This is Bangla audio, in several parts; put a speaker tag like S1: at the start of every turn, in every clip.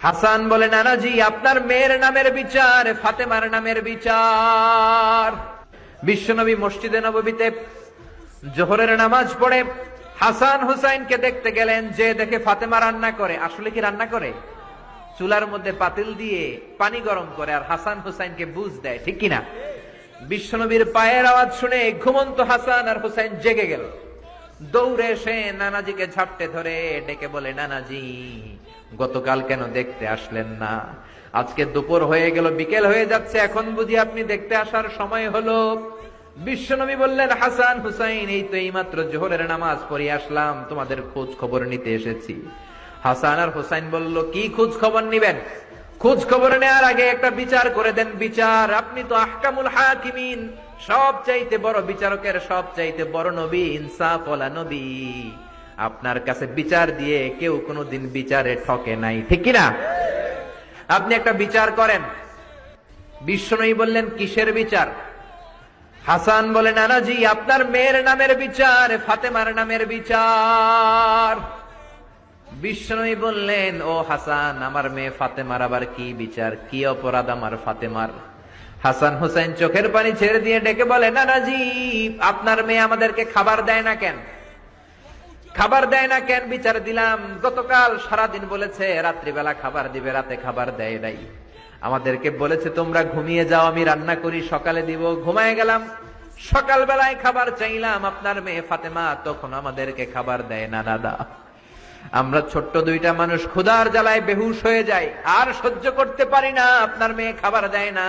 S1: হাসান বলে, নানাজি আপনার মেয়ের নামের বিচার, ফাতেমার নামের বিচার। বিশ্বনবী মসজিদে নববীতে জোহরের নামাজ পড়ে হাসান হুসাইনকে দেখতে গেলেন, যে দেখে ফাতেমা রান্না করে। আসলে কি রান্না করে? চুলার মধ্যে পাতিল দিয়ে পানি গরম করে আর হাসান হুসাইনকে বুঝ দেয়, ঠিক কিনা? বিশ্বনবীর পায়ের আওয়াজ শুনে ঘুমন্ত হাসান আর হুসাইন জেগে গেল। দৌড়ে এসে নানাজিকে ঝাপটে ধরে ডেকে বলে, নানাজি গতকাল কেন দেখতে আসলেন না? আজকে দুপুর হয়ে গেল, বিকেল হয়ে যাচ্ছে, এখন বুঝি আপনি দেখতে আসার সময় হলো? বিশ্বনবী বললেন, হাসান হুসাইন এই তো এইমাত্র জোহরের নামাজ পড়ে আসলাম, তোমাদের খোঁজ খবর নিতে এসেছি। হাসান আর হুসাইন বলল, কি খোঁজ খবর নিবেন? খোঁজ খবর নেওয়ার আগে একটা বিচার করে দেন। বিচার? আপনি তো আহকামুল হাকিমিন, সবচাইতে বড় বিচারকের সবচাইতে বড় নবী, ইনসাফ ওয়ালা নবী। আপনার কাছে বিচার দিয়ে কেউ কোনোদিন বিচারে ঠকে নাই, ঠিক কিনা? আপনি একটা বিচার করেন। বিশ্বনবী বললেন, কিসের বিচার? হাসান বলে, নানাজি আপনার মেয়ের নামের বিচার, ফাতেমার নামের বিচার। বিশ্বনবী বললেন, ও হাসান, আমার মেয়ে ফাতেমার আবার কি বিচার? কি অপরাধ আমার ফাতেমার? হাসান হুসাইন চোখের পানি ছেড়ে দিয়ে ডেকে বলে, নানাজি আপনার মেয়ে আমাদেরকে খাবার দেয় না কেন? খাবার দেয় না কেন? বিচার দিলাম, গতকাল সারাদিন বলেছে রাত্রিবেলা খাবার দিবে, রাতে খাবার দেয় নাই। আমাদেরকে বলেছে তোমরা ঘুমিয়ে যাও, আমি রান্না করি, সকালে দিব। ঘুমায় গেলাম, সকালবেলায় খাবার চাইলাম, আপনার মেয়ে ফাতেমা তখন আমাদেরকে খাবার দেয় না। দাদা, আমরা ছোট্ট দুইটা মানুষ ক্ষুধার জ্বালায় বেহুশ হয়ে যাই, আর সহ্য করতে পারি না, আপনার মেয়ে খাবার দেয় না।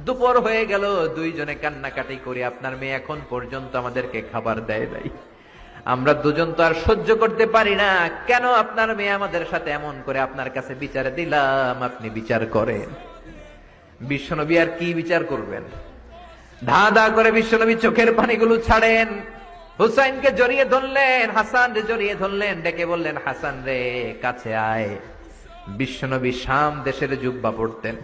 S1: দুপুর হয়ে গেল, দুইজনে কান্নাকাটি করি, আপনার মেয়ে এখন পর্যন্ত আমাদেরকে খাবার দেয় নাই। আমরা দুজন তো আর সহ্য করতে পারি না, কেন আপনার মেয়ে আমাদের সাথে এমন করে? আপনার কাছে বিচার দিলাম, আপনি বিচার করেন। বিশ্বনবী আর কি বিচার করবেন? ধা ধা করে বিশ্বনবী চোখের পানিগুলো ছাড়েন, হুসাইনকে জড়িয়ে ধরলেন, হাসান রে জড়িয়ে ধরলেন, ডেকে বললেন, হাসান রে কাছে আয়। বিশ্বনবী শাম দেশের জুব্বা পড়তেন,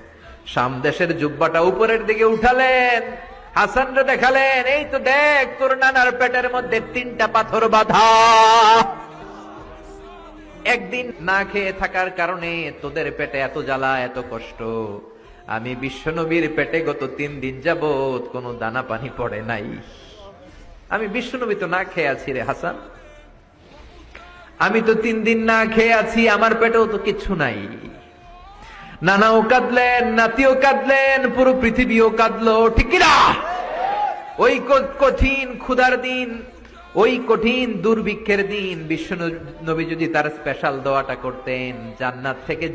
S1: শাম দেশের জুব্বাটা উপরের দিকে উঠালেন, হাসান রে দেখালেন, এই তো দেখ তোর নানার পেটের মধ্যে 3টা পাথর বাঁধা। একদিন না খেয়ে থাকার কারণে তোদের পেটে এত জ্বালা, এত কষ্ট। আমি বিশ্বনবীর পেটে গত 3 দিন যাবত কোনো দানা পানি পড়ে নাই। আমি বিশ্বনবী তো না খেয়ে আছি রে হাসান, আমি তো 3 দিন না খেয়ে আছি, আমার পেটেও তো কিচ্ছু নাই। নানাও কাঁদলেন, নাতিও কাঁদলেন, পুরো পৃথিবীও কাঁদলো, ঠিক কিনা? ওই কঠিন ক্ষুধার দিন, ওই কঠিন দুর্ভিক্ষের দিন বিশ্বনবী যদি তার স্পেশাল দোয়াটা করতেন, জান্নাত থেকে